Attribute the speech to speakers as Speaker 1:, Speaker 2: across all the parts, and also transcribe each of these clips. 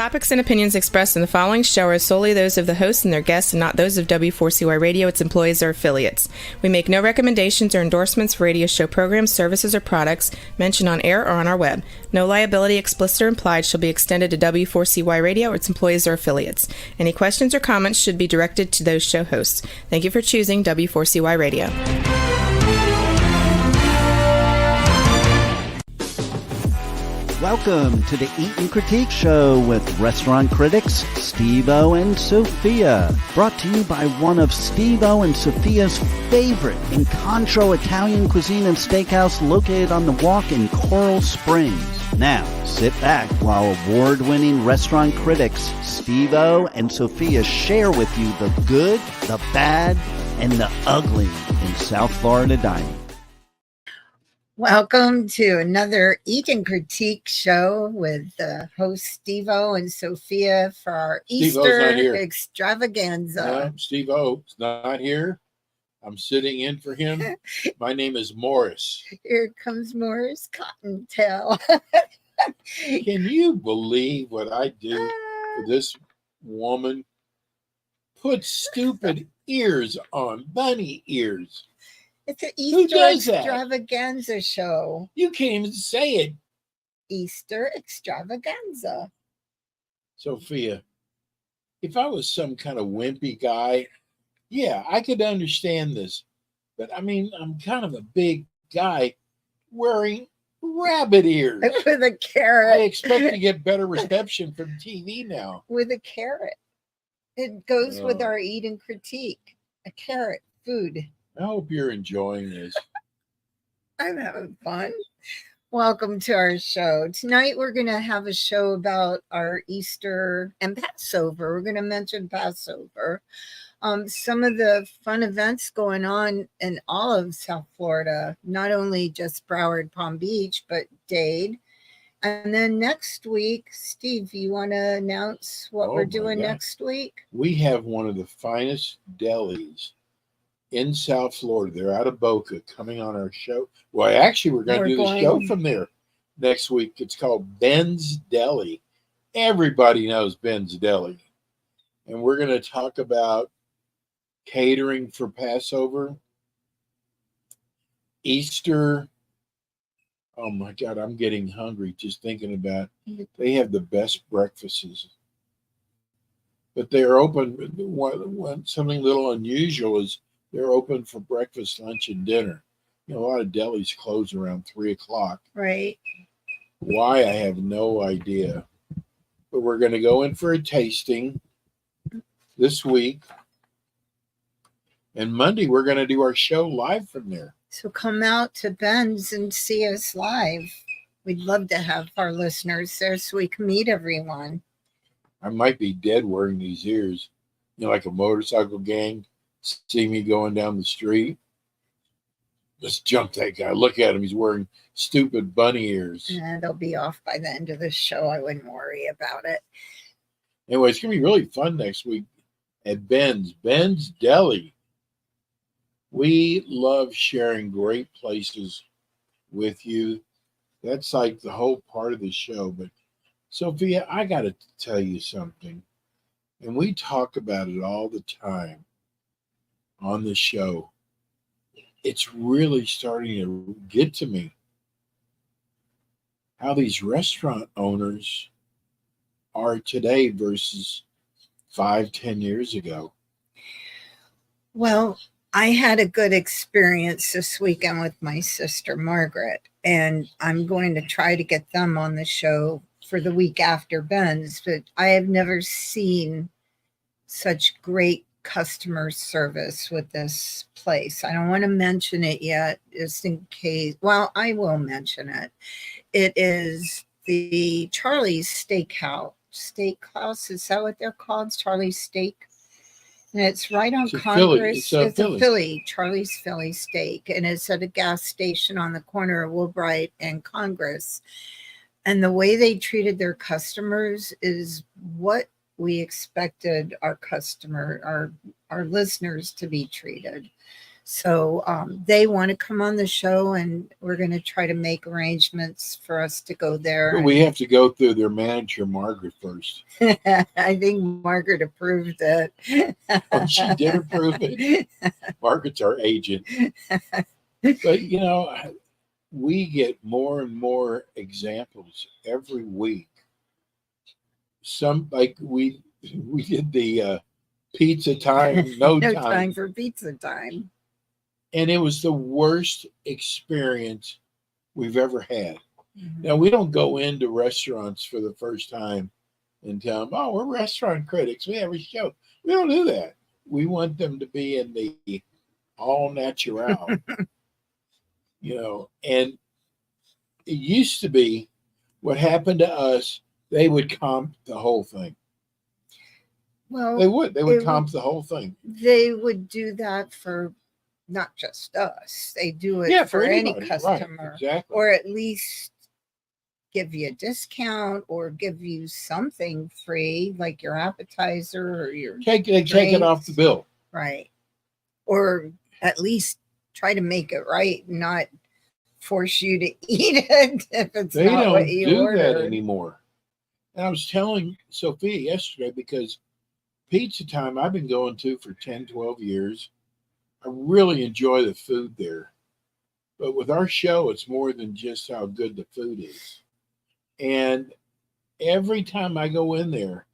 Speaker 1: topics and opinions expressed in the following show are solely those of the hosts and their guests and not those of W4CY Radio, its employees, or affiliates. We make no recommendations or endorsements for radio show programs, services, or products mentioned on air or on our web. No liability, explicit or implied, shall be extended to W4CY Radio or its employees or affiliates. Any questions or comments should be directed to those show hosts. Thank you for choosing W4CY Radio.
Speaker 2: Welcome to the Eat and Critique Show with restaurant critics Steve-O and Sophia. Brought to you by one of Steve-O and Sophia's favorite Incontro Italian cuisine and steakhouse located on the Walk in Coral Springs. Now, sit back while award-winning restaurant critics Steve-O and Sophia share with you the good, the bad, and the ugly in South Florida dining.
Speaker 3: Welcome to another Eat and Critique show with host Steve-O and Sophia for our Easter extravaganza.
Speaker 4: No, Steve-O is not here. I'm sitting in for him. My name is Morris.
Speaker 3: Here comes Morris Cottontail.
Speaker 4: Can you believe what I do for this woman? Put stupid ears on, bunny ears.
Speaker 3: It's an Easter extravaganza show.
Speaker 4: You can't even say it.
Speaker 3: Easter extravaganza.
Speaker 4: Sophia, if I was some kind of wimpy guy, yeah, I could understand this. But I mean, I'm kind of a big guy wearing rabbit ears.
Speaker 3: With a carrot.
Speaker 4: I expect to get better reception from TV now.
Speaker 3: With a carrot. It goes with our Eat and Critique. A carrot, food.
Speaker 4: I hope you're enjoying this.
Speaker 3: I'm having fun. Welcome to our show. Tonight we're going to have a show about our Easter and Passover. We're going to mention Passover. Some of the fun events going on in all of South Florida, not only just Broward, Palm Beach, but Dade. And then next week, Steve, you want to announce what we're doing next week?
Speaker 4: We have one of the finest delis in South Florida. They're out of Boca coming on our show. Well, actually, we're going to do the show from there next week. It's called Ben's Deli. Everybody knows Ben's Deli. And we're going to talk about catering for Passover, Easter. Oh my God, I'm getting hungry just thinking about it. They have the best breakfasts. But they're open. Something a little unusual is they're open for breakfast, lunch, and dinner. You know, a lot of delis close around 3 o'clock.
Speaker 3: Right.
Speaker 4: Why, I have no idea. But we're going to go in for a tasting this week. And Monday, we're going to do our show live from there.
Speaker 3: So come out to Ben's and see us live. We'd love to have our listeners there so we can meet everyone.
Speaker 4: I might be dead wearing these ears. You know, like a motorcycle gang. See me going down the street. Let's jump that guy. Look at him. He's wearing stupid bunny ears.
Speaker 3: They'll be off by the end of the show. I wouldn't worry about it.
Speaker 4: Anyway, it's going to be really fun next week at Ben's Deli. We love sharing great places with you. That's like the whole part of the show. But Sophia, I got to tell you something. And we talk about it all the time on the show. It's really starting to get to me how these restaurant owners are today versus 5-10 years ago.
Speaker 3: Well, I had a good experience this weekend with my sister Margaret, and I'm going to try to get them on the show for the week after Ben's, but I have never seen such great customer service with this place. I don't want to mention it yet, just in case. Well, I will mention it. It is the Charlie's Steakhouse. Is that what they're called? Charlie's Steak. And it's right on Congress. It's a Philly, Charlie's Philly Steak. And it's at a gas station on the corner of Woolbright and Congress. And the way they treated their customers is what we expected our listeners to be treated. So they want to come on the show, and we're going to try to make arrangements for us to go there.
Speaker 4: But we have to go through their manager, Margaret, first.
Speaker 3: I think Margaret approved it.
Speaker 4: Oh, she did approve it. Margaret's our agent. But, you know, we get more and more examples every week. Some, like we did the pizza time, no time
Speaker 3: for pizza time.
Speaker 4: And it was the worst experience we've ever had.
Speaker 3: Mm-hmm.
Speaker 4: Now, we don't go into restaurants for the first time and tell them, oh, we're restaurant critics. We have a show. We don't do that. We want them to be in the all natural, you know. And it used to be what happened to us, they would comp the whole thing.
Speaker 3: Well,
Speaker 4: they would comp the whole thing.
Speaker 3: They would do that for not just us. They do it for any customer.
Speaker 4: Right, exactly.
Speaker 3: Or at least give you a discount or give you something free, like your appetizer or your
Speaker 4: take it off the bill.
Speaker 3: Right. Or at least try to make it right, not force you to eat it if it's not what you ordered.
Speaker 4: They don't do that anymore. And I was telling Sophia yesterday, because pizza time I've been going to for 10, 12 years. I really enjoy the food there. But with our show, it's more than just how good the food is. And every time I go in there,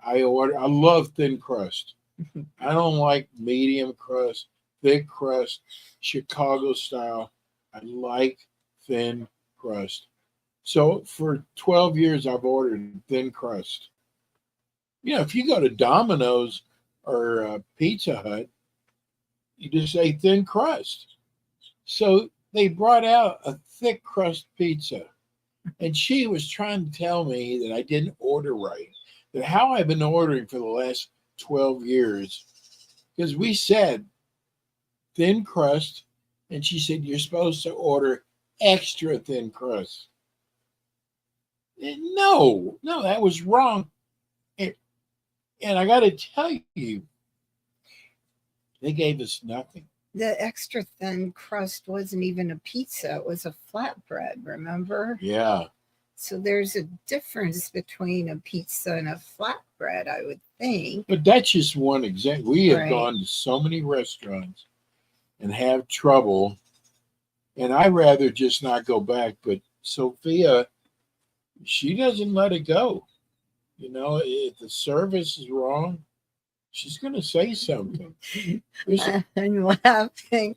Speaker 4: I love thin crust. I don't like medium crust, thick crust, Chicago style. I like thin crust. So for 12 years, I've ordered thin crust. You know, if you go to Domino's or Pizza Hut, you just say thin crust. So they brought out a thick crust pizza. And she was trying to tell me that I didn't order right. That how I've been ordering for the last 12 years. Because we said thin crust. And she said, you're supposed to order extra thin crust. And no, that was wrong. And I got to tell you, they gave us nothing.
Speaker 3: The extra thin crust wasn't even a pizza. It was a flatbread, remember?
Speaker 4: Yeah.
Speaker 3: So there's a difference between a pizza and a flatbread, I would think.
Speaker 4: But that's just one example. We have gone to so many restaurants and have trouble. And I'd rather just not go back. But Sophia, she doesn't let it go. You know, if the service is wrong, she's going to say something.
Speaker 3: I'm laughing.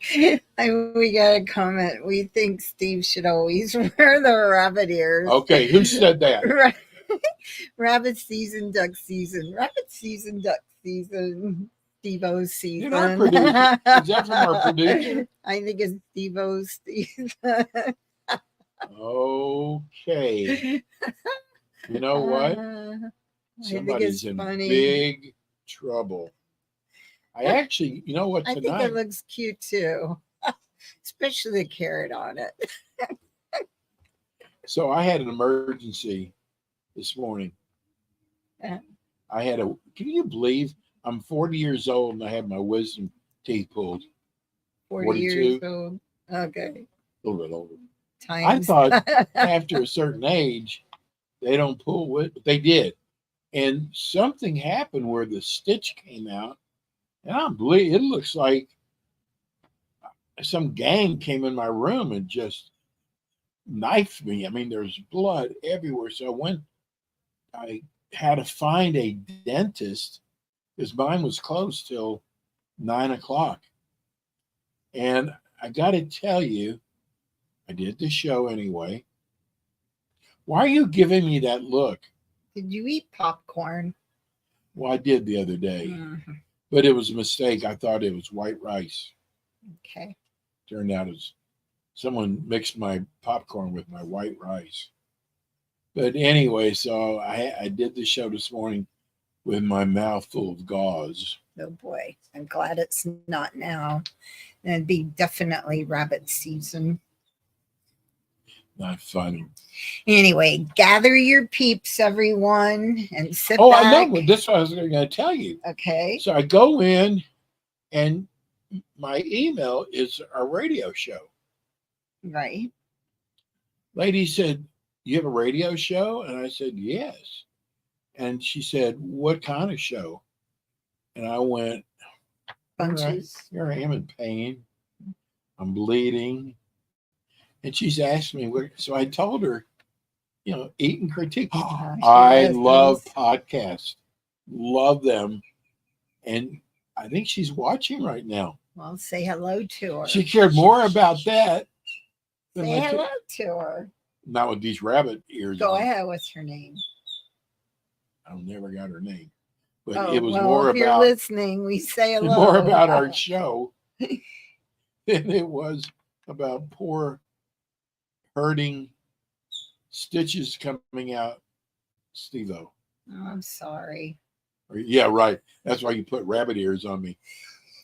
Speaker 3: We got a comment. We think Steve should always wear the rabbit ears.
Speaker 4: Okay, who said that?
Speaker 3: Rabbit season, duck season. Rabbit season, duck season. Steve-O's season.
Speaker 4: Our producer. Is that from our producer?
Speaker 3: I think it's Steve-O's season.
Speaker 4: Okay. You know what? Somebody's in big trouble. I actually, you know what, tonight?
Speaker 3: I think it looks cute too, especially the carrot on it.
Speaker 4: So I had an emergency this morning. Can you believe I'm 40 years old and I had my wisdom teeth pulled?
Speaker 3: 40 years old. Okay.
Speaker 4: A little bit older.
Speaker 3: Times.
Speaker 4: I thought after a certain age, they don't pull it, but they did. And something happened where the stitch came out. And I'm bleeding. It looks like some gang came in my room and just knifed me. I mean, there's blood everywhere. So I had to find a dentist because mine was closed till 9 o'clock. And I got to tell you, I did the show anyway. Why are you giving me that look?
Speaker 3: Did you eat popcorn?
Speaker 4: Well, I did the other day, but it was a mistake. I thought it was white rice.
Speaker 3: Okay.
Speaker 4: Turned out it was someone mixed my popcorn with my white rice. But anyway, so I did the show this morning with my mouth full of gauze.
Speaker 3: Oh boy, I'm glad it's not now. It'd be definitely rabbit season.
Speaker 4: Not funny.
Speaker 3: Anyway, gather your peeps, everyone, and sit back.
Speaker 4: Oh, I know. This is what I was going to tell you.
Speaker 3: Okay.
Speaker 4: So I go in, and my email is our radio show.
Speaker 3: Right.
Speaker 4: Lady said, "You have a radio show?" And I said, "Yes." And she said, "What kind of show?" And I went,
Speaker 3: Bunches.
Speaker 4: Here I am in pain. I'm bleeding. And she's asked me, so I told her, eat and critique. I love podcasts, love them. And I think she's watching right now.
Speaker 3: Well, say hello to her.
Speaker 4: She cared more about that than
Speaker 3: Say hello to her.
Speaker 4: Not with these rabbit ears.
Speaker 3: Go ahead. What's her name?
Speaker 4: I never got her name. But it was
Speaker 3: well,
Speaker 4: more
Speaker 3: if you're
Speaker 4: about
Speaker 3: listening, we say hello.
Speaker 4: More about our show than it was about poor hurting stitches coming out Steve-O.
Speaker 3: Oh, I'm sorry.
Speaker 4: Yeah, right. That's why you put rabbit ears on me.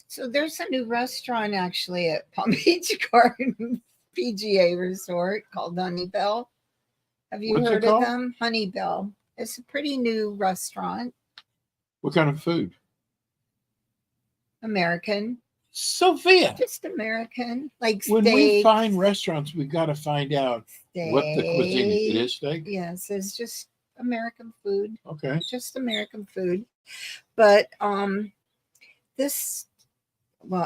Speaker 3: So there's a new restaurant actually at Palm Beach Gardens PGA Resort called Honeybell. Have you heard of them? Honeybell. It's a pretty new restaurant.
Speaker 4: What kind of food?
Speaker 3: American.
Speaker 4: Sophia.
Speaker 3: Just American. Like
Speaker 4: when
Speaker 3: steaks.
Speaker 4: We find restaurants, we've got to find out what the cuisine is. It is steak?
Speaker 3: Yes, it's just American food.
Speaker 4: Okay.
Speaker 3: Just American food. But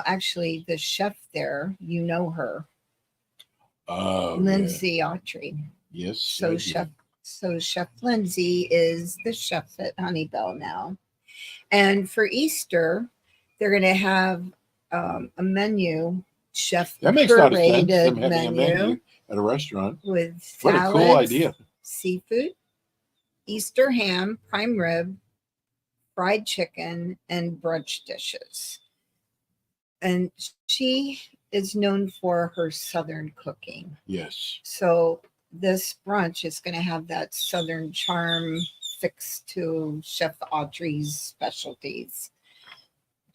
Speaker 3: actually the chef there, you know her. Lindsay Autry.
Speaker 4: Yes.
Speaker 3: So Chef Lindsay is the chef at Honeybell now. And for Easter, they're going to have a menu, chef
Speaker 4: that makes a lot of sense.
Speaker 3: Them
Speaker 4: having a menu at a restaurant
Speaker 3: with
Speaker 4: salads, what a cool idea.
Speaker 3: Seafood, Easter ham, prime rib, fried chicken, and brunch dishes. And she is known for her Southern cooking.
Speaker 4: Yes.
Speaker 3: So this brunch is going to have that Southern charm fixed to Chef Autry's specialties.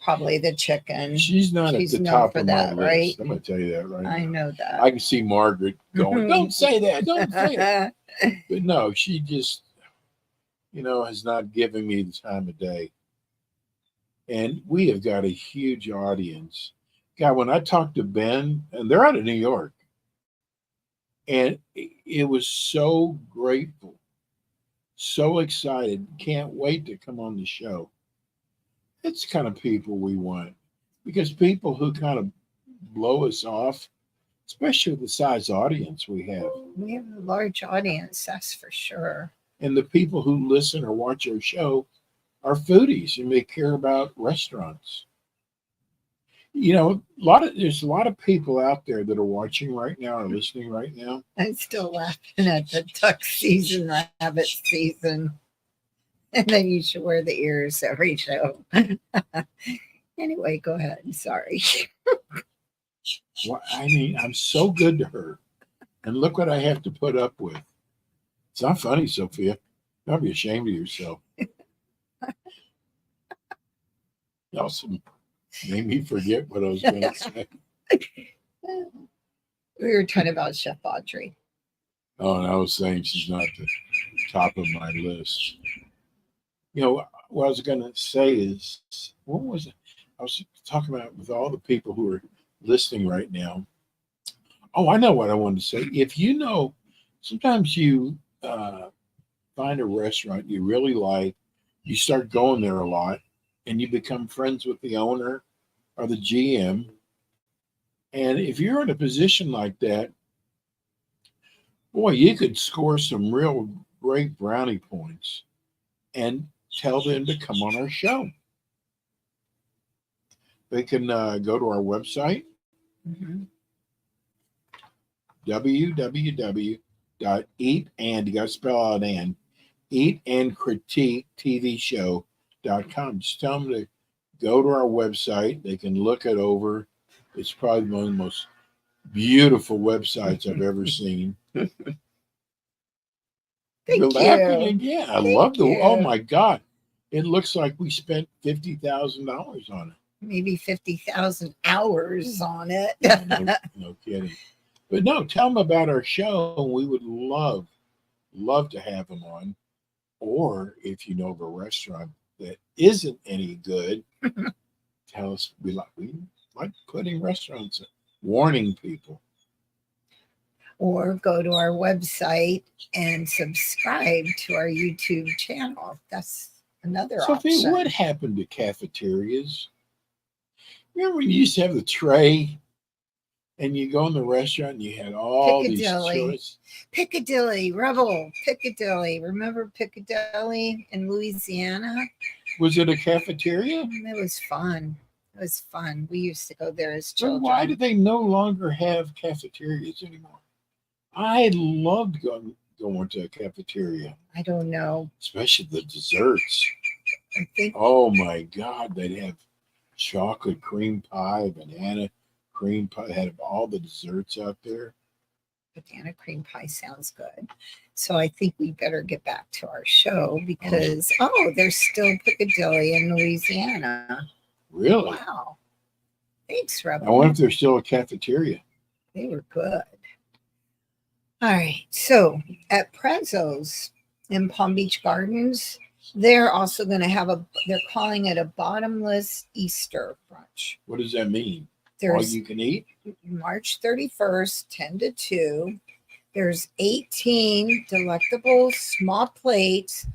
Speaker 3: Probably the chicken.
Speaker 4: She's not at the top of my list. Right? I'm going to tell you that right now.
Speaker 3: I know that.
Speaker 4: I can see Margaret going, don't say that. Don't say it. But no, she just, has not given me the time of day. And we have got a huge audience. God, when I talked to Ben, and they're out of New York, and it was so grateful, so excited, can't wait to come on the show. It's the kind of people we want, because people who kind of blow us off, especially the size audience we have.
Speaker 3: We have a large audience, that's for sure.
Speaker 4: And the people who listen or watch our show are foodies and they care about restaurants. There's a lot of people out there that are watching right now or listening right now.
Speaker 3: I'm still laughing at the duck season, rabbit season. And then you should wear the ears every show. Anyway, go ahead. Sorry.
Speaker 4: Well, I'm so good to her. And look what I have to put up with. It's not funny, Sophia. Don't be ashamed of yourself. You also made me forget what I was going to say.
Speaker 3: We were talking about Chef Autry.
Speaker 4: Oh, and I was saying she's not the top of my list. What I was going to say is, what was it? I was talking about with all the people who are listening right now. Oh, I know what I wanted to say. If sometimes you find a restaurant you really like, you start going there a lot, and you become friends with the owner or the GM. And if you're in a position like that, boy, you could score some real great brownie points and tell them to come on our show. They can go to our website, www.eatand, you got to spell out and, eatandcritiquetvshow.com. Just tell them to go to our website. They can look it over. It's probably one of the most beautiful websites I've ever seen.
Speaker 3: Thank
Speaker 4: You're
Speaker 3: you.
Speaker 4: laughing again. I love
Speaker 3: you.
Speaker 4: Oh my God. It looks like we spent $50,000 on it.
Speaker 3: Maybe 50,000 hours on it.
Speaker 4: No kidding. But no, tell them about our show. We would love to have them on. Or if you know of a restaurant that isn't any good, tell us. We like to putting restaurants, warning people.
Speaker 3: Or go to our website and subscribe to our YouTube channel. That's another
Speaker 4: Sophie,
Speaker 3: option.
Speaker 4: what happened to cafeterias? Remember when you used to have the tray and you go in the restaurant and you had all these choices?
Speaker 3: Piccadilly, Rebel, Piccadilly. Remember Piccadilly in Louisiana?
Speaker 4: Was it a cafeteria?
Speaker 3: It was fun. It was fun. We used to go there as
Speaker 4: But
Speaker 3: children.
Speaker 4: why do they no longer have cafeterias anymore? I loved going to a cafeteria,
Speaker 3: I don't know.
Speaker 4: especially the desserts.
Speaker 3: I think
Speaker 4: Oh my God, they'd have chocolate cream pie, banana cream pie. They had all the desserts out there.
Speaker 3: banana cream pie sounds good. So I think we better get back to our show because, there's still Piccadilly in Louisiana.
Speaker 4: Really?
Speaker 3: Wow. Thanks,
Speaker 4: I
Speaker 3: Rebel.
Speaker 4: wonder if there's still a cafeteria.
Speaker 3: They were good. All right. So at Prezzo's in Palm Beach Gardens, they're also going to have they're calling it a bottomless Easter brunch.
Speaker 4: What does that mean? All
Speaker 3: There's
Speaker 4: you can eat?
Speaker 3: March 31st, 10 to 2. There's 18 delectable small plates,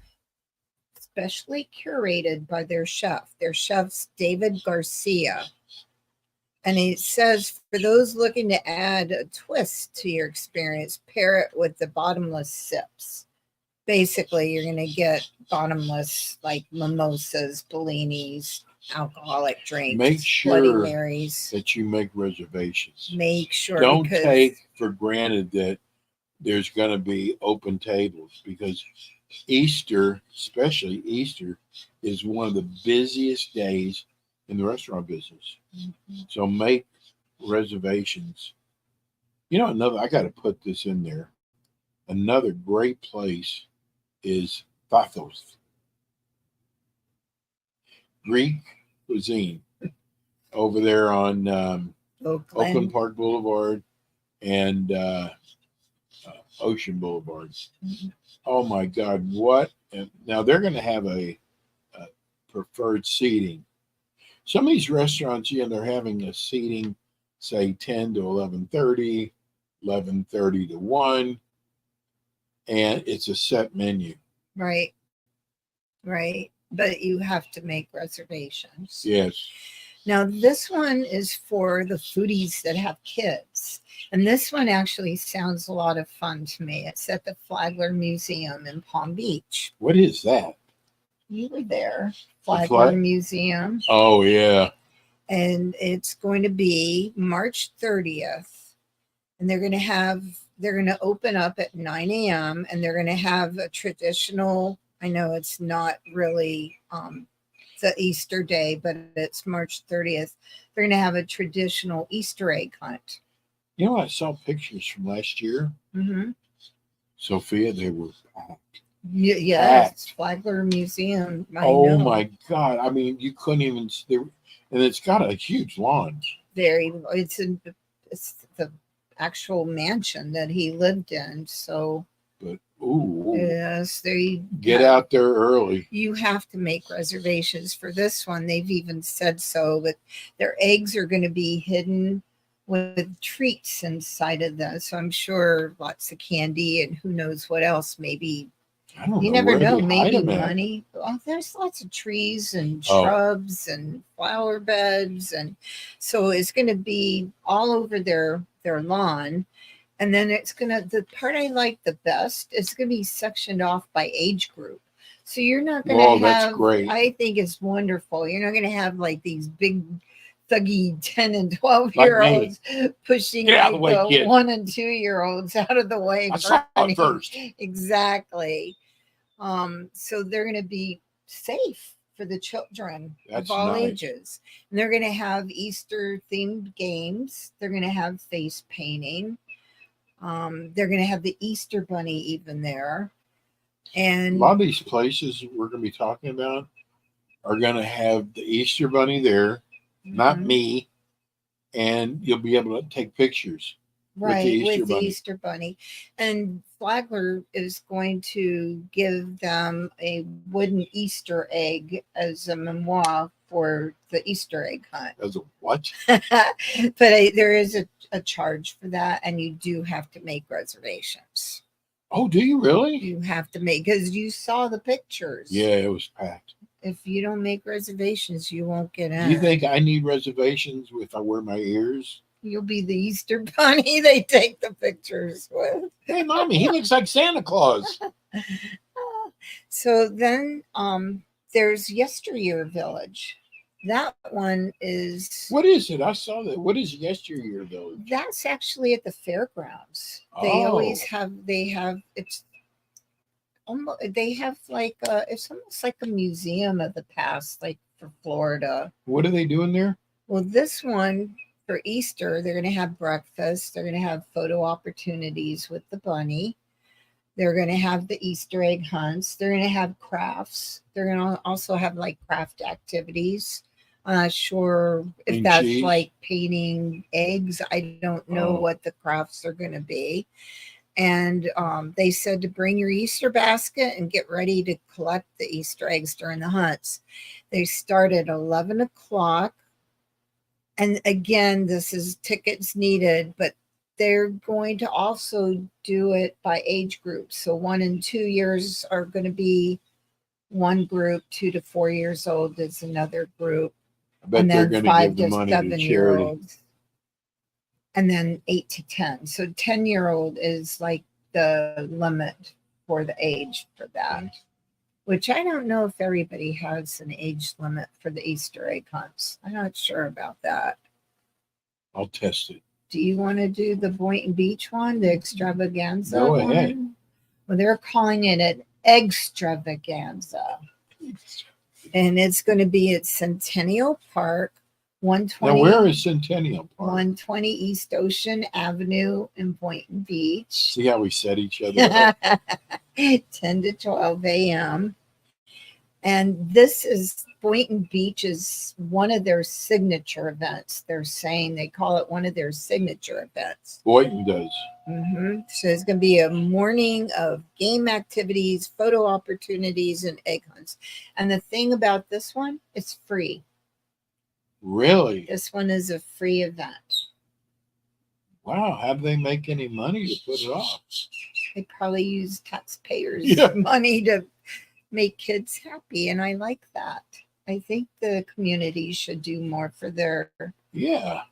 Speaker 3: specially curated by their chef. Their chef's David Garcia. And it says, for those looking to add a twist to your experience, pair it with the bottomless sips. Basically, you're going to get bottomless, like mimosas, bellinis, alcoholic drinks,
Speaker 4: Make
Speaker 3: Bloody
Speaker 4: sure
Speaker 3: Marys.
Speaker 4: that you make reservations.
Speaker 3: Make sure.
Speaker 4: Don't
Speaker 3: because
Speaker 4: take for granted that there's going to be open tables, because Easter, especially Easter, is one of the busiest days in the restaurant business. So make reservations. You know, I got to put this in there. Another great place is Pathos, Greek cuisine, over there on Oakland Park Boulevard and Ocean Boulevard.
Speaker 3: Mhm.
Speaker 4: Oh my God, what? And now they're going to have a preferred seating. Some of these restaurants, they're having a seating, say 10 to 11:30, 11:30 to 1, and it's a set menu.
Speaker 3: Right. But you have to make reservations.
Speaker 4: Yes.
Speaker 3: Now, this one is for the foodies that have kids. And this one actually sounds a lot of fun to me. It's at the Flagler Museum in Palm Beach.
Speaker 4: What is that?
Speaker 3: You were there, Flagler Museum.
Speaker 4: Oh, yeah.
Speaker 3: And it's going to be March 30th. And they're going to open up at 9 a.m. and they're going to have a traditional, I know it's not really the Easter day, but it's March 30th. They're going to have a traditional Easter egg hunt.
Speaker 4: You know, I saw pictures from last year.
Speaker 3: Mm-hmm.
Speaker 4: Sophia, they were packed.
Speaker 3: Yes, Flagler Museum.
Speaker 4: Oh my God! I mean, you couldn't even. And it's got a huge lawn.
Speaker 3: It's the actual mansion that he lived in. So,
Speaker 4: but ooh,
Speaker 3: yes,
Speaker 4: get out there early.
Speaker 3: You have to make reservations for this one. They've even said so, but their eggs are going to be hidden with treats inside of them. So I'm sure lots of candy and who knows what else. Maybe.
Speaker 4: I don't know.
Speaker 3: You never know.
Speaker 4: They
Speaker 3: Maybe money. Well, there's lots of trees and shrubs and flower beds, and so it's going to be all over their lawn. And then the part I like the best is going to be sectioned off by age group. So you're not going to have.
Speaker 4: That's great.
Speaker 3: I think it's wonderful. You're not going to have like these big thuggy 10 and 12-year-olds pushing
Speaker 4: Get out of the way, kid.
Speaker 3: 1 and 2-year-olds out of the way.
Speaker 4: I saw it first.
Speaker 3: Exactly. So they're going to be safe for the children of all ages. And they're going to have Easter themed games. They're going to have face painting. They're going to have the Easter bunny even there. And
Speaker 4: a lot of these places we're going to be talking about are going to have the Easter bunny there, not me, and you'll be able to take pictures.
Speaker 3: Right, with the Easter bunny. And Flagler is going to give them a wooden Easter egg as a memoir for the Easter egg hunt.
Speaker 4: As a what?
Speaker 3: But there is a charge for that, and you do have to make reservations.
Speaker 4: Oh, do you really?
Speaker 3: You have to make, because you saw the pictures.
Speaker 4: Yeah, it was packed.
Speaker 3: If you don't make reservations, you won't get in.
Speaker 4: Do you think I need reservations if I wear my ears?
Speaker 3: You'll be the Easter bunny they take the pictures with.
Speaker 4: Hey, Mommy, he looks like Santa Claus.
Speaker 3: So then there's Yesteryear Village. That one is...
Speaker 4: What is it? I saw that. What is Yesteryear Village?
Speaker 3: That's actually at the fairgrounds. They always
Speaker 4: Oh.
Speaker 3: have, it's almost, they have like, it's almost like a museum of the past, like for Florida.
Speaker 4: What are they doing there?
Speaker 3: Well, this one for Easter, they're going to have breakfast. They're going to have photo opportunities with the bunny. They're going to have the Easter egg hunts. They're going to have crafts. They're going to also have like craft activities. I'm not sure if
Speaker 4: And
Speaker 3: that's
Speaker 4: cheese?
Speaker 3: like painting eggs. I don't know
Speaker 4: Oh.
Speaker 3: what the crafts are going to be. And they said to bring your Easter basket and get ready to collect the Easter eggs during the hunts. They start at 11 o'clock. And again, this is tickets needed, but they're going to also do it by age groups. So 1 and 2 years are going to be one group, 2 to 4 years old is another group.
Speaker 4: I bet
Speaker 3: And
Speaker 4: they're
Speaker 3: then
Speaker 4: going to
Speaker 3: 5
Speaker 4: give the
Speaker 3: to
Speaker 4: money to
Speaker 3: 7
Speaker 4: charity.
Speaker 3: year olds. And then 8 to 10. So 10-year-old is like the limit for the age for that, which I don't know if everybody has an age limit for the Easter egg hunts. I'm not sure about that.
Speaker 4: I'll test it.
Speaker 3: Do you want to do the Boynton Beach one, the extravaganza?
Speaker 4: Go ahead.
Speaker 3: one? Well, they're calling it an extravaganza. And it's going to be at Centennial Park,
Speaker 4: Now,
Speaker 3: 120,
Speaker 4: where is Centennial Park?
Speaker 3: 120 East Ocean Avenue in Boynton Beach.
Speaker 4: See how we set each other up?
Speaker 3: 10 to 12 a.m. And this is Boynton Beach is one of their signature events. They're saying they call it one of their signature events.
Speaker 4: Boynton does.
Speaker 3: So it's going to be a morning of game activities, photo opportunities, and egg hunts. And the thing about this one, it's free.
Speaker 4: Really?
Speaker 3: This one is a free event.
Speaker 4: Wow. How do they make any money to put it off?
Speaker 3: They probably use taxpayers'
Speaker 4: Yeah.
Speaker 3: money to make kids happy. And I like that. I think the community should do more for their
Speaker 4: Yeah.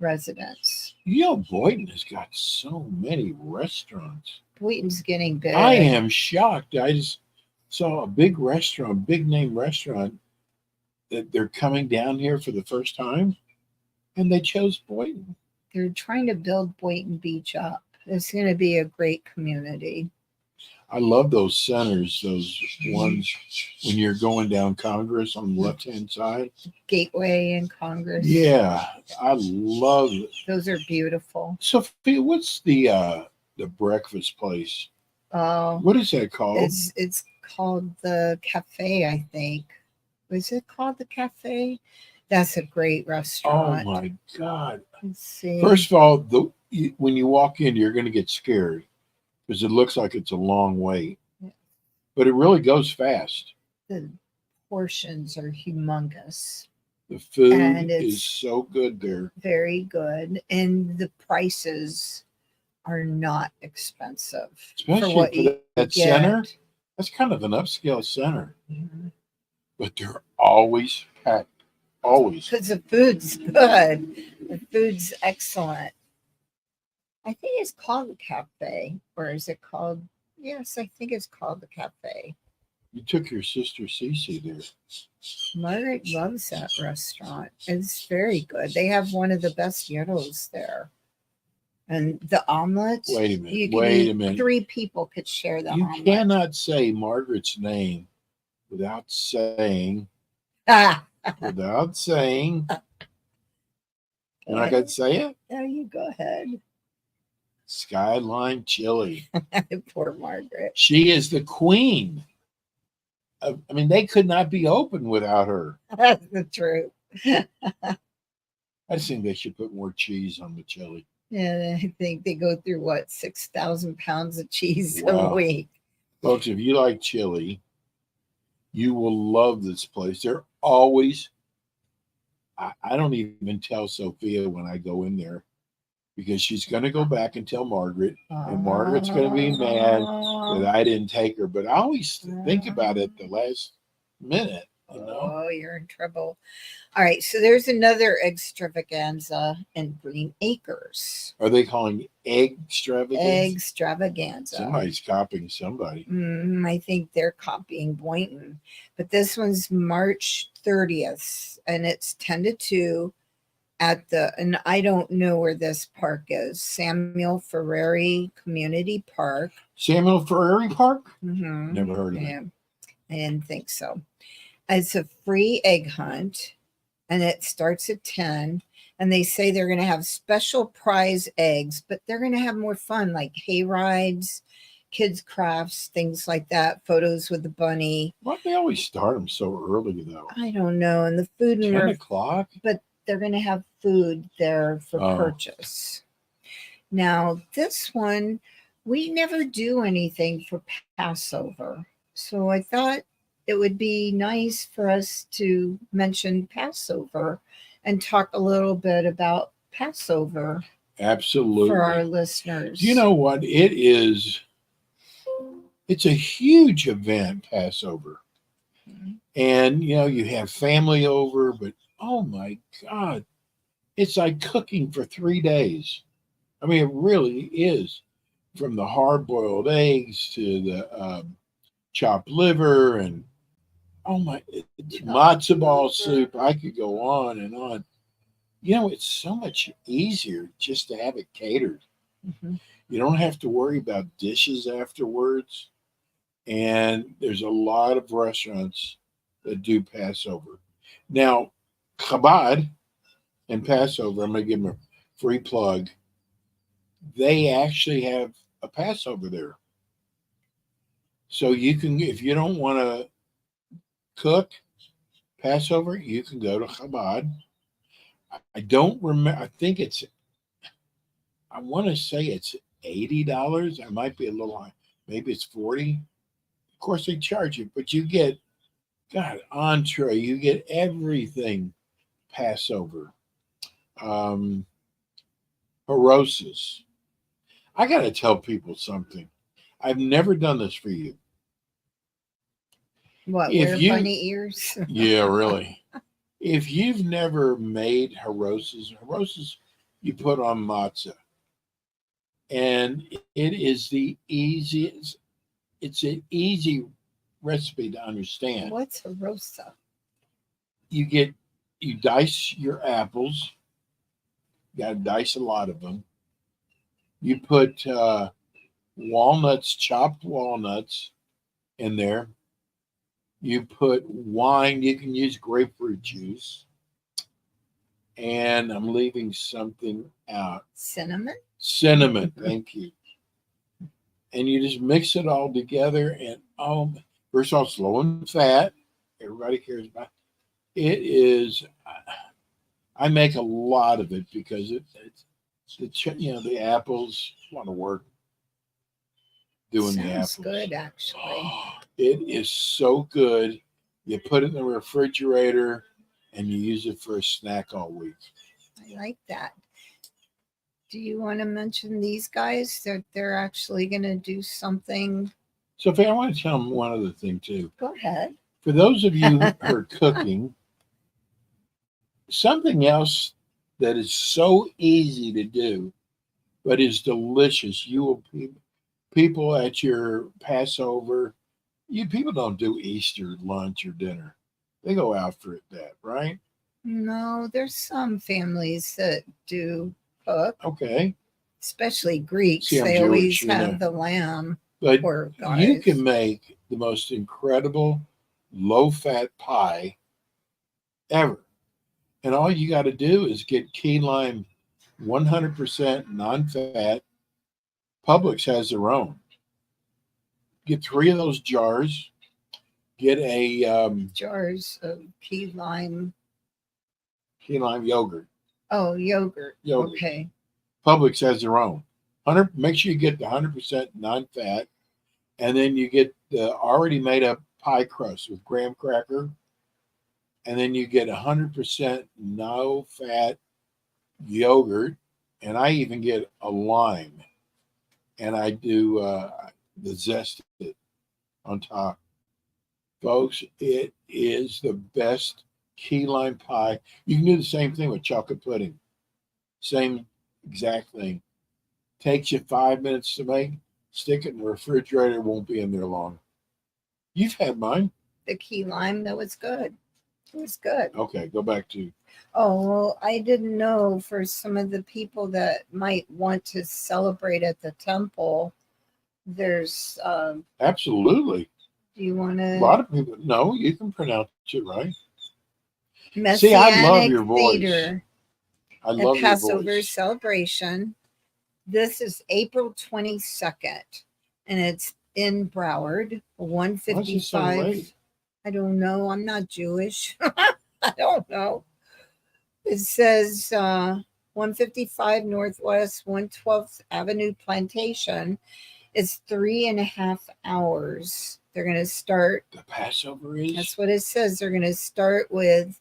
Speaker 3: residents.
Speaker 4: You know, Boynton has got so many restaurants.
Speaker 3: Boynton's getting big.
Speaker 4: I am shocked. I just saw a big restaurant, big name restaurant, that they're coming down here for the first time, and they chose Boynton.
Speaker 3: They're trying to build Boynton Beach up. It's going to be a great community.
Speaker 4: I love those centers, those ones when you're going down Congress on the left-hand side.
Speaker 3: Gateway and Congress.
Speaker 4: Yeah, I love it.
Speaker 3: Those are beautiful.
Speaker 4: Sophia, what's the breakfast place?
Speaker 3: Oh,
Speaker 4: What is that called?
Speaker 3: it's called the Cafe, I think. Was it called the Cafe? That's a great
Speaker 4: Oh
Speaker 3: restaurant.
Speaker 4: my God!
Speaker 3: Let's see.
Speaker 4: First of all, when you walk in, you're going to get scared because it looks like it's a long wait,
Speaker 3: Yeah.
Speaker 4: but it really goes fast.
Speaker 3: The portions are humongous.
Speaker 4: The food
Speaker 3: And it's-
Speaker 4: is so good there.
Speaker 3: Very good. And the prices are not expensive.
Speaker 4: Especially
Speaker 3: what
Speaker 4: for
Speaker 3: you
Speaker 4: that
Speaker 3: get.
Speaker 4: center. That's kind of an upscale center,
Speaker 3: Mhm.
Speaker 4: but they're always packed. Always.
Speaker 3: Because the food's good. The food's excellent. I think it's called the Cafe, or is it called? Yes, I think it's called the Cafe.
Speaker 4: You took your sister Cece there.
Speaker 3: Margaret loves that restaurant. It's very good. They have one of the best gyros there. And the omelets.
Speaker 4: Wait a minute.
Speaker 3: you can
Speaker 4: Wait
Speaker 3: eat-
Speaker 4: a minute.
Speaker 3: 3 people could share the
Speaker 4: You
Speaker 3: omelet.
Speaker 4: cannot say Margaret's name without saying,
Speaker 3: Ah,
Speaker 4: and I got to say it,
Speaker 3: there you go ahead.
Speaker 4: Skyline Chili.
Speaker 3: Poor Margaret.
Speaker 4: She is the queen. I mean, they could not be open without her.
Speaker 3: That's the truth.
Speaker 4: I just think they should put more cheese on the chili.
Speaker 3: Yeah, I think they go through what 6,000 pounds of cheese a
Speaker 4: Wow.
Speaker 3: week.
Speaker 4: Folks, if you like chili, you will love this place. They're always, I don't even tell Sophia when I go in there because she's going to go back and tell Margaret, and Margaret's going to be mad that I didn't take her. But I always think about it the last minute, you know.
Speaker 3: Oh, you're in trouble. All right, so there's another extravaganza in Green Acres.
Speaker 4: Are they calling extravagance?
Speaker 3: Extravaganza.
Speaker 4: Somebody's copying somebody.
Speaker 3: I think they're copying Boynton. But this one's March 30th, and it's 10 to 2 at and I don't know where this park is, Samuel Ferrari Community Park.
Speaker 4: Samuel Ferrari Park?
Speaker 3: Mm-hmm.
Speaker 4: Never heard of it.
Speaker 3: I didn't think so. It's a free egg hunt, and it starts at 10. And they say they're going to have special prize eggs, but they're going to have more fun, like hay rides, kids' crafts, things like that, photos with the bunny.
Speaker 4: Why do they always start them so early, though?
Speaker 3: I don't know. And the food
Speaker 4: 10 o'clock?
Speaker 3: But they're going to have food there for purchase. Now, this one, we never do anything for Passover. So I thought it would be nice for us to mention Passover and talk a little bit about Passover.
Speaker 4: Absolutely.
Speaker 3: For our listeners.
Speaker 4: You know what? It's a huge event, Passover. Mm-hmm. And, you know, you have family over, but oh my God, it's like cooking for 3 days. I mean, it really is. From the hard-boiled eggs to the chopped liver and matzo ball soup. I could go on and on. You know, it's so much easier just to have it catered. Mm-hmm. You don't have to worry about dishes afterwards. And there's a lot of restaurants that do Passover. Now, Chabad and Passover, I'm going to give them a free plug. They actually have a Passover there. So you can, if you don't want to cook Passover, you can go to Chabad. I don't remember. I want to say it's $80. I might be a little high. Maybe it's $40. Of course, they charge you, but you get, entree. You get everything Passover. Harosas. I got to tell people something. I've never done this for you.
Speaker 3: What, wear bunny ears?
Speaker 4: Yeah, really. If you've never made harosas you put on matzah. And it is the easiest, it's an easy recipe to understand.
Speaker 3: What's harosa?
Speaker 4: You dice your apples. You got to dice a lot of them. You put walnuts, chopped walnuts in there. You put wine. You can use grapefruit juice. And I'm leaving something out.
Speaker 3: Cinnamon?
Speaker 4: Cinnamon, thank you. And you just mix it all together. And first of all, it's low and fat. Everybody cares about it. It is. I make a lot of it because it's the apples. A lot of work doing the apples.
Speaker 3: Sounds good, actually.
Speaker 4: It is so good. You put it in the refrigerator and you use it for a snack all week.
Speaker 3: I like that. Do you want to mention these guys that they're actually going to do something?
Speaker 4: Sophie, I want to tell them one other thing too.
Speaker 3: Go ahead.
Speaker 4: For those of you who are cooking, something else that is so easy to do, but is delicious. You will people at your Passover. People don't do Easter lunch or dinner. They go out for that, right?
Speaker 3: No, there's some families that do cook.
Speaker 4: Okay.
Speaker 3: Especially Greeks.
Speaker 4: See,
Speaker 3: they
Speaker 4: Jewish,
Speaker 3: always have the lamb.
Speaker 4: But you can make the most incredible low-fat pie ever. And all you got to do is get key lime 100% non-fat. Publix has their own. Get 3 of those jars. Get a
Speaker 3: jars of key lime
Speaker 4: yogurt.
Speaker 3: Oh, yogurt. Okay.
Speaker 4: Publix has their own. Make sure you get the 100% non-fat, and then you get the already made up pie crust with graham cracker and then you get 100% no fat yogurt, and I even get a lime, and I do the zested on top. Folks, it is the best key lime pie. You can do the same thing with chocolate pudding. Same exact thing. Takes you 5 minutes to make. Stick it in the refrigerator. Won't be in there long. You've had mine.
Speaker 3: The key lime, that was good. It was good.
Speaker 4: Okay, go back to.
Speaker 3: Oh, well, I didn't know for some of the people that might want to celebrate at the temple, there's,
Speaker 4: Absolutely.
Speaker 3: do you want
Speaker 4: A
Speaker 3: to?
Speaker 4: lot of people. No, you can pronounce it right.
Speaker 3: Messianic
Speaker 4: See, I love your voice.
Speaker 3: Theater,
Speaker 4: I
Speaker 3: a
Speaker 4: love your
Speaker 3: Passover
Speaker 4: voice.
Speaker 3: celebration. This is April 22nd, and it's in Broward,
Speaker 4: Why is it so
Speaker 3: 155.
Speaker 4: late?
Speaker 3: I don't know. I'm not Jewish. I don't know. It says 155 Northwest 112th Avenue Plantation. It's 3.5 hours. They're going to start.
Speaker 4: The Passover is.
Speaker 3: That's what it says. They're going to start with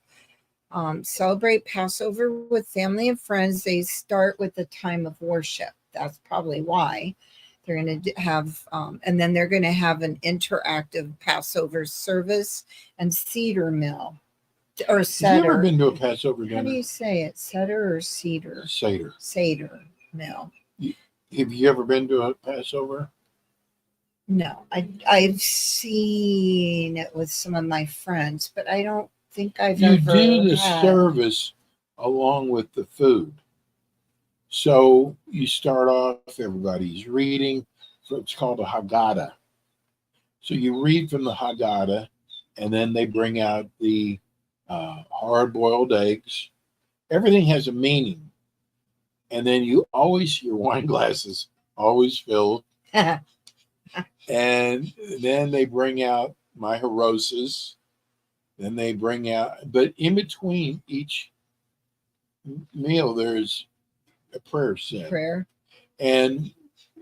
Speaker 3: celebrate Passover with family and friends. They start with the time of worship. That's probably why they're going to have, and then they're going to have an interactive Passover service and cedar mill or
Speaker 4: Have you ever
Speaker 3: Seder.
Speaker 4: been to a Passover
Speaker 3: How do
Speaker 4: dinner?
Speaker 3: you say it? Seder or cedar?
Speaker 4: Seder.
Speaker 3: Seder mill.
Speaker 4: Have you ever been to a Passover?
Speaker 3: No, I've seen it with some of my friends, but I don't think I've
Speaker 4: You
Speaker 3: ever
Speaker 4: do the
Speaker 3: had.
Speaker 4: service along with the food. So you start off, everybody's reading. So it's called a Haggadah. So you read from the Haggadah, and then they bring out the hard-boiled eggs. Everything has a meaning. And then you always, your wine glasses always filled. And then they bring out my Hiroses. Then they bring out, but in between each meal, there's a prayer said.
Speaker 3: Prayer.
Speaker 4: And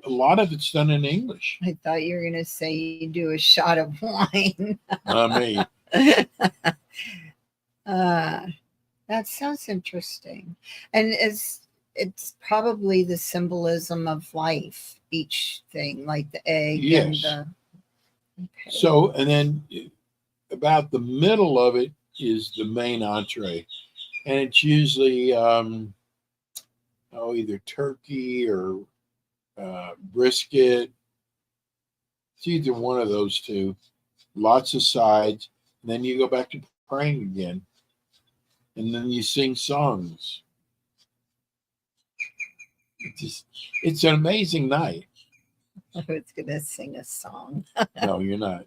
Speaker 4: a lot of it's done in English.
Speaker 3: I thought you were going to say you do a shot of wine.
Speaker 4: Not me.
Speaker 3: That sounds interesting. And it's probably the symbolism of life, each thing, like the egg
Speaker 4: Yes.
Speaker 3: and the. Okay.
Speaker 4: So, and then about the middle of it is the main entree. And it's usually either turkey or brisket. It's either one of those two. Lots of sides. And then you go back to praying again. And then you sing songs. It's an amazing night.
Speaker 3: I was going to sing a song.
Speaker 4: No, you're not.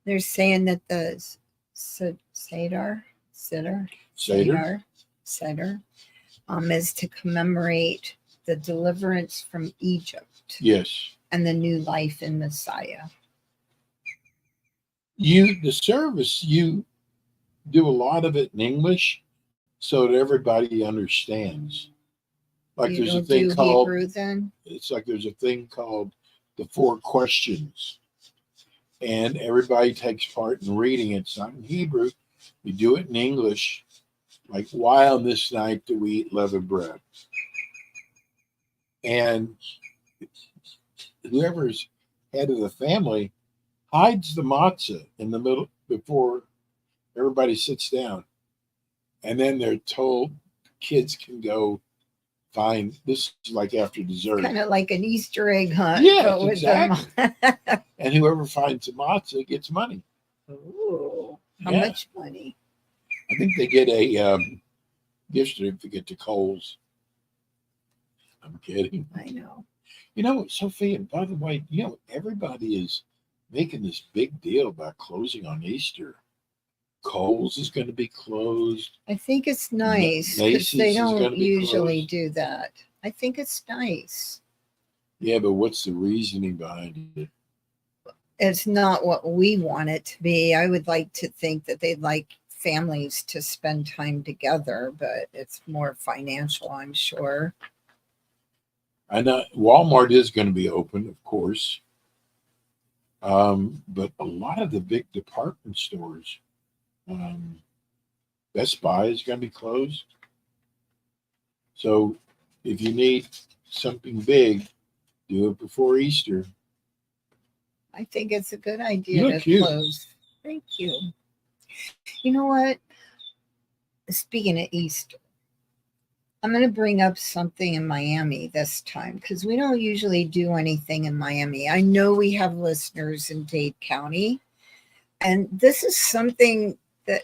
Speaker 3: They're saying that the Seder is to commemorate the deliverance from Egypt
Speaker 4: Yes.
Speaker 3: and the new life in Messiah.
Speaker 4: The service, you do a lot of it in English so that everybody understands. Like
Speaker 3: You
Speaker 4: there's a
Speaker 3: don't
Speaker 4: thing
Speaker 3: do
Speaker 4: called
Speaker 3: Hebrew then?
Speaker 4: it's like there's a thing called the 4 questions. And everybody takes part in reading it. It's not in Hebrew. We do it in English. Like, why on this night do we eat leavened bread? And whoever's head of the family hides the matzah in the middle before everybody sits down. And then they're told kids can go find this is like after dessert.
Speaker 3: Kind of like an Easter egg hunt.
Speaker 4: Yes,
Speaker 3: but with
Speaker 4: exactly. And whoever finds the matzah gets money.
Speaker 3: Ooh, how
Speaker 4: Yeah.
Speaker 3: much money?
Speaker 4: I think they get a gift certificate to Kohl's. I'm kidding.
Speaker 3: I know.
Speaker 4: You know, Sophia, by the way, everybody is making this big deal about closing on Easter. Kohl's is going to be closed.
Speaker 3: I think it's nice because
Speaker 4: Macy's
Speaker 3: they
Speaker 4: is gonna
Speaker 3: don't
Speaker 4: be
Speaker 3: usually
Speaker 4: closed.
Speaker 3: do that. I think it's nice.
Speaker 4: Yeah, but what's the reasoning behind it?
Speaker 3: It's not what we want it to be. I would like to think that they'd like families to spend time together, but it's more financial, I'm sure.
Speaker 4: I know Walmart is going to be open, of course. But a lot of the big department stores Best Buy is going to be closed. So if you need something big, do it before Easter.
Speaker 3: I think it's a good
Speaker 4: You
Speaker 3: idea
Speaker 4: look
Speaker 3: to
Speaker 4: cute.
Speaker 3: close. Thank you. You know what? Speaking of Easter, I'm going to bring up something in Miami this time because we don't usually do anything in Miami. I know we have listeners in Dade County, and this is something that,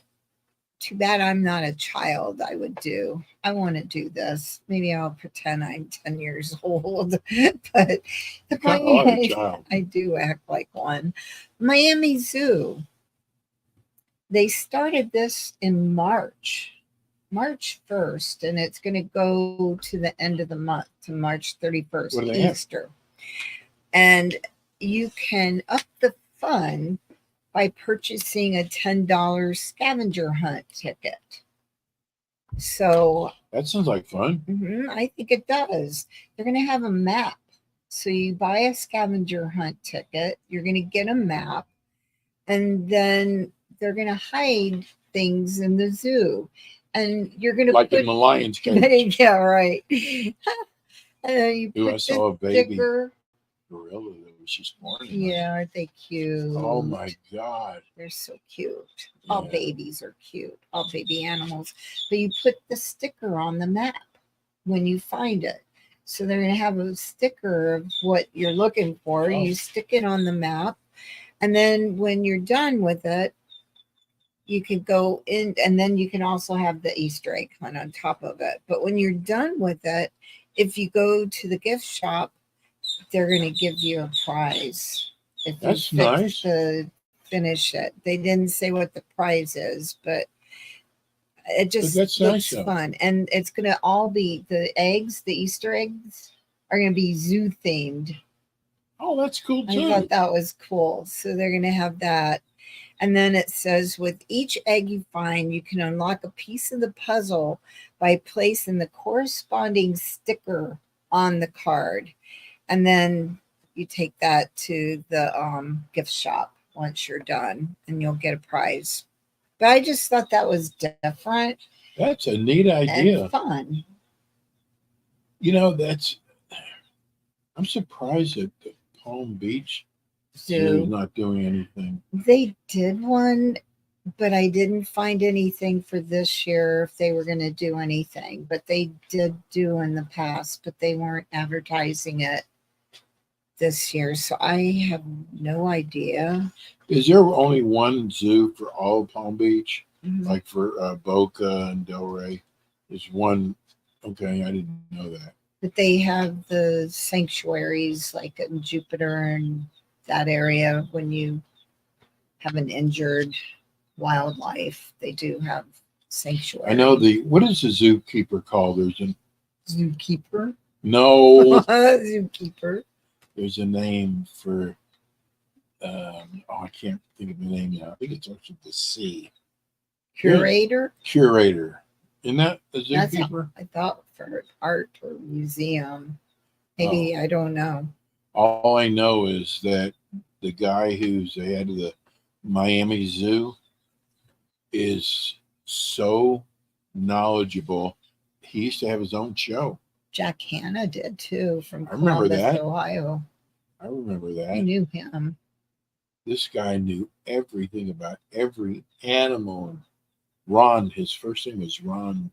Speaker 3: too bad I'm not a child, I would do. I want to do this. Maybe I'll pretend I'm 10 years old, but the
Speaker 4: You kind of are a
Speaker 3: point,
Speaker 4: child.
Speaker 3: I do act like one. Miami Zoo. They started this in March 1st, and it's going to go to the end of the month, to March 31st,
Speaker 4: What do they have?
Speaker 3: Easter. And you can up the fun by purchasing a $10 scavenger hunt ticket. So
Speaker 4: That sounds like fun.
Speaker 3: I think it does. They're going to have a map. So you buy a scavenger hunt ticket, you're going to get a map, and then they're going to hide things in the zoo. And you're going to
Speaker 4: Like
Speaker 3: put
Speaker 4: in the Lions cage.
Speaker 3: yeah, right. And then you
Speaker 4: Ooh, I
Speaker 3: put
Speaker 4: saw a
Speaker 3: the
Speaker 4: baby
Speaker 3: sticker.
Speaker 4: gorilla that was just born.
Speaker 3: Yeah, aren't they cute?
Speaker 4: Oh my God.
Speaker 3: They're so cute. All
Speaker 4: Yeah.
Speaker 3: babies are cute. All baby animals. But you put the sticker on the map when you find it. So they're going to have a sticker of what you're looking for.
Speaker 4: Oh.
Speaker 3: You stick it on the map. And then when you're done with it, you can go in, and then you can also have the Easter egg hunt on top of it. But when you're done with it, if you go to the gift shop, they're going to give you a prize. If
Speaker 4: That's
Speaker 3: you
Speaker 4: nice.
Speaker 3: finish it. They didn't say what the prize is, but it just
Speaker 4: that's
Speaker 3: looks
Speaker 4: nice, though.
Speaker 3: fun. And it's going to all be the Easter eggs are going to be zoo themed.
Speaker 4: Oh, that's cool
Speaker 3: I
Speaker 4: too.
Speaker 3: thought that was cool. So they're going to have that. And then it says, with each egg you find, you can unlock a piece of the puzzle by placing the corresponding sticker on the card. And then you take that to the gift shop once you're done, and you'll get a prize. But I just thought that was different
Speaker 4: That's a neat idea.
Speaker 3: and fun.
Speaker 4: You know, I'm surprised that the Palm Beach Zoo is not doing anything.
Speaker 3: They did one, but I didn't find anything for this year if they were going to do anything. But they did do in the past, but they weren't advertising it this year. So I have no idea.
Speaker 4: Is there only one zoo for all of Palm Beach?
Speaker 3: Mhm.
Speaker 4: Like for Boca and Delray? There's one. Okay, I didn't know that.
Speaker 3: But they have the sanctuaries like in Jupiter and that area. When you have an injured wildlife, they do have sanctuary.
Speaker 4: I know what is the zookeeper called? There's a
Speaker 3: Zookeeper.
Speaker 4: no.
Speaker 3: Zookeeper.
Speaker 4: There's a name for. I can't think of the name now. I think it starts with the C.
Speaker 3: Curator.
Speaker 4: Curator. Isn't that a
Speaker 3: That's
Speaker 4: zookeeper?
Speaker 3: I thought for art or museum. Maybe I don't know.
Speaker 4: All I know is that the guy who's the head of the Miami Zoo is so knowledgeable. He used to have his own show.
Speaker 3: Jack Hanna did too, from
Speaker 4: I remember
Speaker 3: Columbus,
Speaker 4: that.
Speaker 3: Ohio.
Speaker 4: I remember that.
Speaker 3: I knew him.
Speaker 4: This guy knew everything about every animal. Ron, his first name was Ron.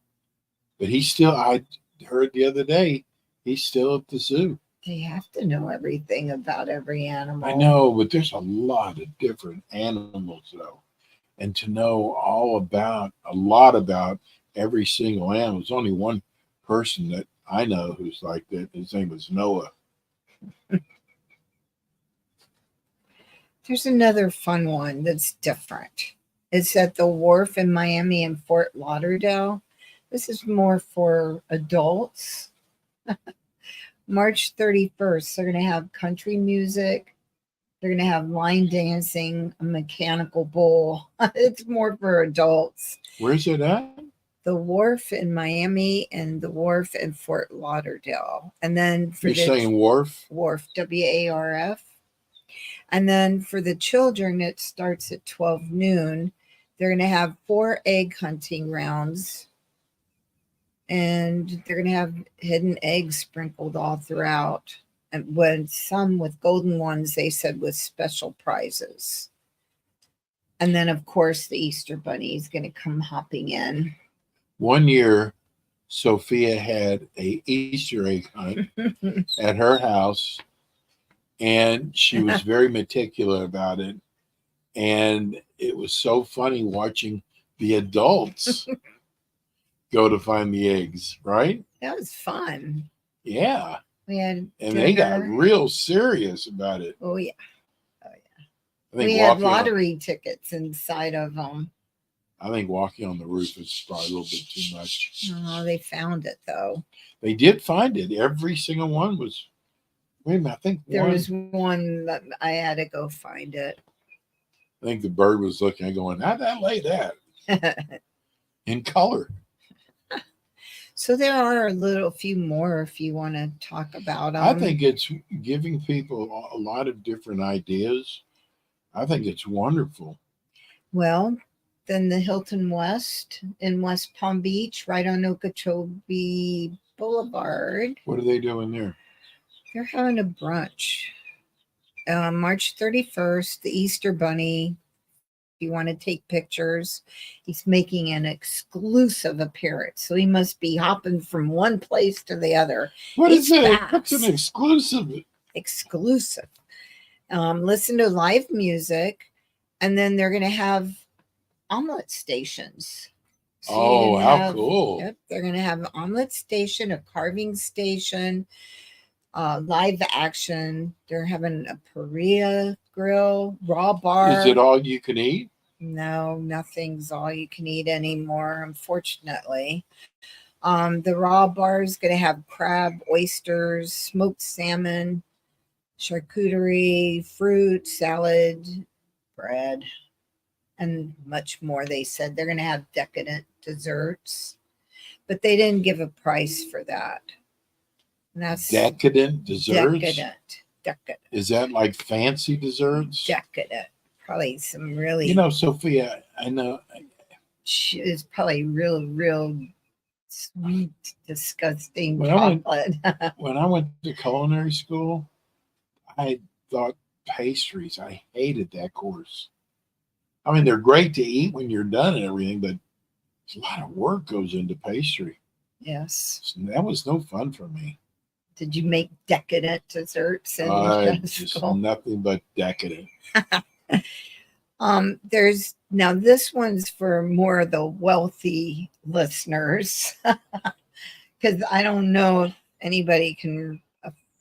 Speaker 4: But I heard the other day, he's still at the zoo.
Speaker 3: They have to know everything about every animal.
Speaker 4: I know, but there's a lot of different animals, though. And to know a lot about every single animal. There's only one person that I know who's like that. His name was Noah.
Speaker 3: There's another fun one that's different. It's at the wharf in Miami and Fort Lauderdale. This is more for adults. March 31st, they're going to have country music. They're going to have line dancing, a mechanical bull. It's more for adults.
Speaker 4: Where's it at?
Speaker 3: The wharf in Miami and the wharf in Fort Lauderdale. And then for
Speaker 4: You're saying wharf?
Speaker 3: Wharf, WARF. And then for the children, it starts at 12 noon. They're going to have 4 egg hunting rounds, and they're going to have hidden eggs sprinkled all throughout. And when some with golden ones, they said with special prizes. And then, of course, the Easter Bunny is going to come hopping in.
Speaker 4: One year, Sophia had a Easter egg hunt at her house, and she was very meticulous about it. And it was so funny watching the adults go to find the eggs, right?
Speaker 3: That was fun.
Speaker 4: Yeah.
Speaker 3: We had
Speaker 4: And
Speaker 3: dinner.
Speaker 4: they got real serious about it.
Speaker 3: Oh, yeah.
Speaker 4: I think
Speaker 3: We had lottery tickets inside of them.
Speaker 4: I think walking on the roof is probably a little bit too much.
Speaker 3: Oh, they found it, though.
Speaker 4: They did find it. Every single one was. Wait a minute. I think
Speaker 3: There was one that I had to go find it.
Speaker 4: I think the bird was looking and going, how'd that lay that? In color.
Speaker 3: So there are a few more if you want to talk about them.
Speaker 4: I think it's giving people a lot of different ideas. I think it's wonderful.
Speaker 3: Well, then the Hilton West in West Palm Beach, right on Okeechobee Boulevard.
Speaker 4: What are they doing there?
Speaker 3: They're having a brunch. March 31st, the Easter Bunny. If you want to take pictures, he's making an exclusive appearance. So he must be hopping from one place to the other.
Speaker 4: What is it?
Speaker 3: Fast.
Speaker 4: What's an exclusive?
Speaker 3: Exclusive. Listen to live music, and then they're going to have omelet stations. So
Speaker 4: how cool.
Speaker 3: Yep, they're going to have an omelet station, a carving station, live action. They're having a Paria grill, raw bar.
Speaker 4: Is it all you can eat?
Speaker 3: No, nothing's all you can eat anymore, unfortunately. The raw bar is going to have crab, oysters, smoked salmon, charcuterie, fruit, salad, bread, and much more. They said they're going to have decadent desserts, but they didn't give a price for that. And that's
Speaker 4: decadent desserts.
Speaker 3: Decadent.
Speaker 4: Is that like fancy desserts?
Speaker 3: Decadent. Probably some really.
Speaker 4: Sophia, I know.
Speaker 3: It's probably real sweet, disgusting
Speaker 4: when
Speaker 3: chocolate.
Speaker 4: When I went to culinary school, I thought pastries. I hated that course. I mean, they're great to eat when you're done and everything, but a lot of work goes into pastry.
Speaker 3: Yes.
Speaker 4: So that was no fun for me.
Speaker 3: Did you make decadent desserts?
Speaker 4: Just nothing but decadent.
Speaker 3: There's now this one's for more of the wealthy listeners because I don't know if anybody can.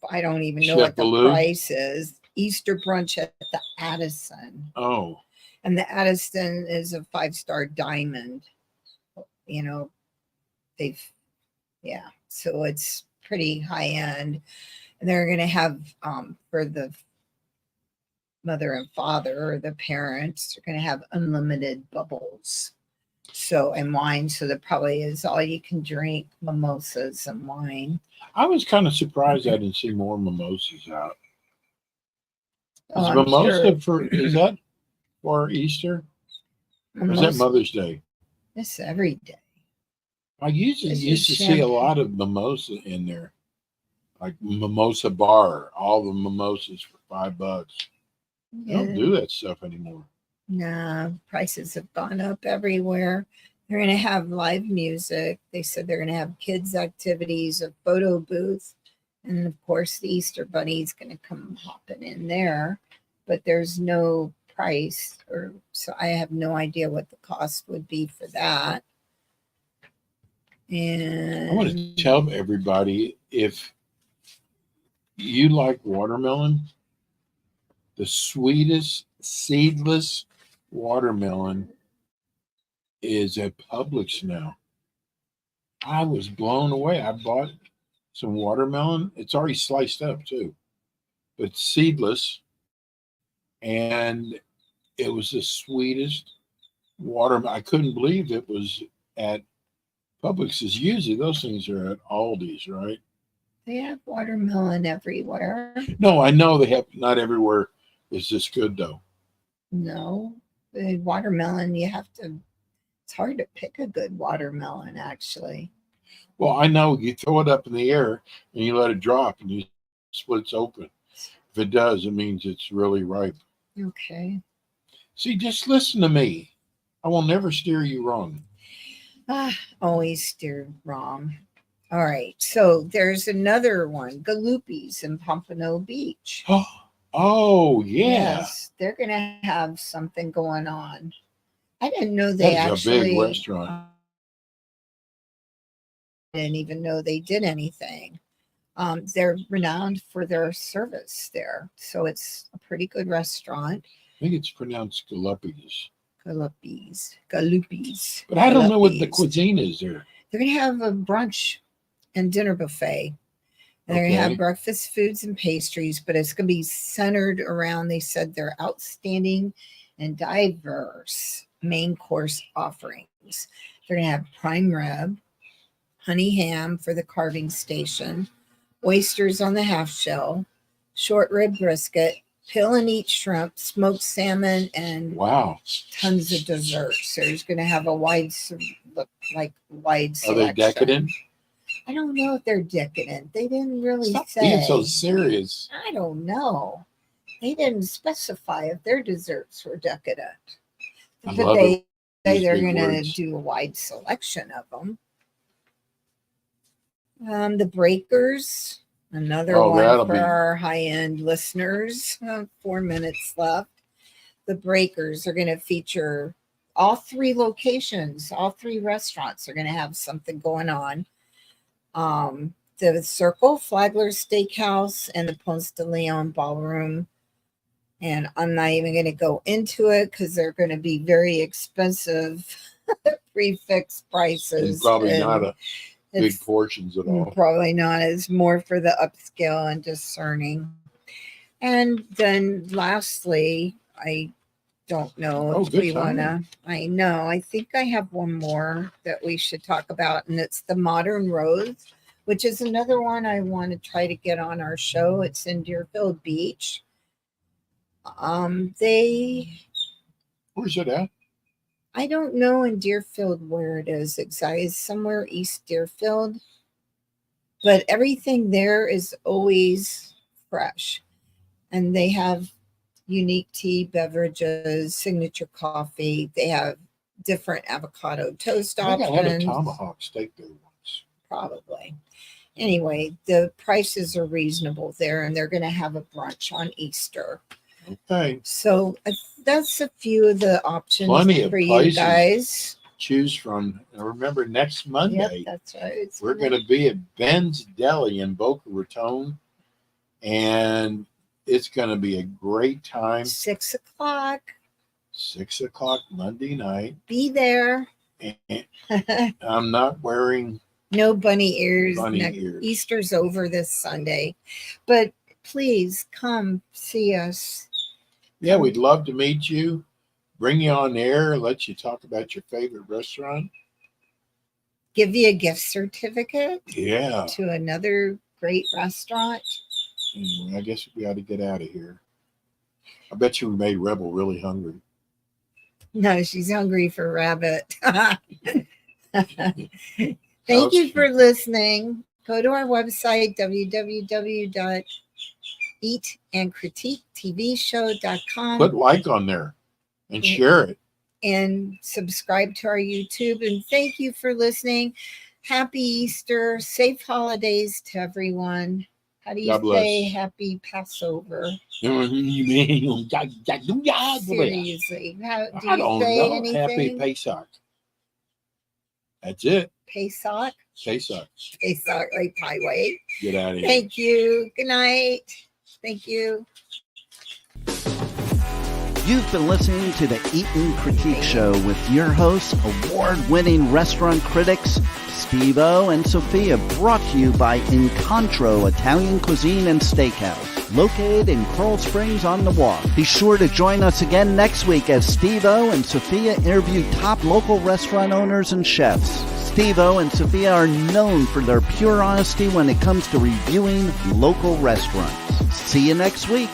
Speaker 3: I don't even know what the price is. Easter brunch at the Addison.
Speaker 4: Oh,
Speaker 3: and the Addison is a 5-star diamond. So it's pretty high end, and they're going to have for the mother and father or the parents, they're going to have unlimited bubbles, and wine. So there probably is all you can drink mimosas and wine.
Speaker 4: I was kind of surprised I didn't see more mimosas out. Is that for Easter? Or is that Mother's Day?
Speaker 3: It's every day.
Speaker 4: I used to see a lot of mimosa in there, like mimosa bar, all the mimosas for $5. They don't do that stuff anymore.
Speaker 3: Nah, prices have gone up everywhere. They're going to have live music. They said they're going to have kids' activities, a photo booth, and of course the Easter Bunny is going to come hopping in there. But there's no price, so I have no idea what the cost would be for that. And
Speaker 4: I want to tell everybody, if you like watermelon, the sweetest seedless watermelon is at Publix now. I was blown away. I bought some watermelon. It's already sliced up too, but seedless. And it was the sweetest watermelon. I couldn't believe it was at Publix. Usually those things are at Aldi's, right?
Speaker 3: They have watermelon everywhere.
Speaker 4: No, I know they have. Not everywhere is this good though.
Speaker 3: No, Watermelon, it's hard to pick a good watermelon, actually.
Speaker 4: Well, I know you throw it up in the air and you let it drop and you splits open. If it does, it means it's really ripe.
Speaker 3: Okay.
Speaker 4: See, just listen to me. I will never steer you wrong.
Speaker 3: Always steered wrong. All right. So there's another one, Galoopies in Pompano Beach.
Speaker 4: Oh, yeah.
Speaker 3: Yes, they're going to have something going on. I didn't know they
Speaker 4: That's a big restaurant.
Speaker 3: I didn't even know they did anything. They're renowned for their service there. So it's a pretty good restaurant.
Speaker 4: I think it's pronounced Galoopies.
Speaker 3: Galoopies.
Speaker 4: But I don't know what the cuisine is there.
Speaker 3: They're going to have a brunch and dinner buffet. And they're going to have breakfast foods and pastries, but it's going to be centered around, they said, their outstanding and diverse main course offerings. They're going to have prime rib, honey ham for the carving station, oysters on the half shell, short rib brisket, peel and eat shrimp, smoked salmon, and tons of desserts. So there's going to have a wide selection.
Speaker 4: Are they decadent?
Speaker 3: I don't know if they're decadent. They didn't really say.
Speaker 4: Being so serious.
Speaker 3: I don't know. They didn't specify if their desserts were decadent. But they say they're going to do a wide selection of them. The Breakers, another one for our high-end listeners. 4 minutes left. The Breakers are going to feature all three locations. All three restaurants are going to have something going on. The Circle, Flagler's Steakhouse, and the Ponce de Leon Ballroom. And I'm not even going to go into it because they're going to be very expensive, prefix prices.
Speaker 4: And probably not big portions at all.
Speaker 3: Probably not. It's more for the upscale and discerning. And then lastly, I don't know if we want to. I think I have one more that we should talk about, and it's the Modern Rose, which is another one I want to try to get on our show. It's in Deerfield Beach.
Speaker 4: Where's it at?
Speaker 3: I don't know in Deerfield where it is exactly. It's somewhere East Deerfield, but everything there is always fresh, and they have unique tea, beverages, signature coffee. They have different avocado toast options.
Speaker 4: I had a tomahawk steak there once.
Speaker 3: Probably. Anyway, the prices are reasonable there, and they're going to have a brunch on Easter.
Speaker 4: Okay.
Speaker 3: So that's a few of the options for you guys.
Speaker 4: Choose from. And remember, next Monday,
Speaker 3: that's right.
Speaker 4: We're going to be at Ben's Deli in Boca Raton, and it's going to be a great time.
Speaker 3: 6 o'clock.
Speaker 4: 6 o'clock Monday night.
Speaker 3: Be there.
Speaker 4: And I'm not wearing
Speaker 3: no bunny ears.
Speaker 4: Ears.
Speaker 3: Easter's over this Sunday, but please come see us.
Speaker 4: Yeah, we'd love to meet you. Bring you on air. Let you talk about your favorite restaurant.
Speaker 3: Give you a gift certificate.
Speaker 4: Yeah.
Speaker 3: To another great restaurant.
Speaker 4: Anyway, I guess we ought to get out of here. I bet you we made Rebel really hungry.
Speaker 3: No, she's hungry for rabbit. Thank you for listening. Go to our website, www.eatandcritiquetvshow.com.
Speaker 4: Put like on there and share it.
Speaker 3: And subscribe to our YouTube. And thank you for listening. Happy Easter. Safe holidays to everyone. How do you say happy Passover?
Speaker 4: Seriously.
Speaker 3: Do you say anything?
Speaker 4: Happy Pesach. That's it.
Speaker 3: Pesach?
Speaker 4: Pesach.
Speaker 3: Pesach, like pie way.
Speaker 4: Get out of here.
Speaker 3: Thank you. Good night. Thank you.
Speaker 2: You've been listening to the Eat and Critique Show with your hosts, award-winning restaurant critics, Steve-O and Sophia, brought to you by Incontro Italian Cuisine and Steakhouse, located in Coral Springs on the Walk. Be sure to join us again next week as Steve-O and Sophia interview top local restaurant owners and chefs. Steve-O and Sophia are known for their pure honesty when it comes to reviewing local restaurants. See you next week.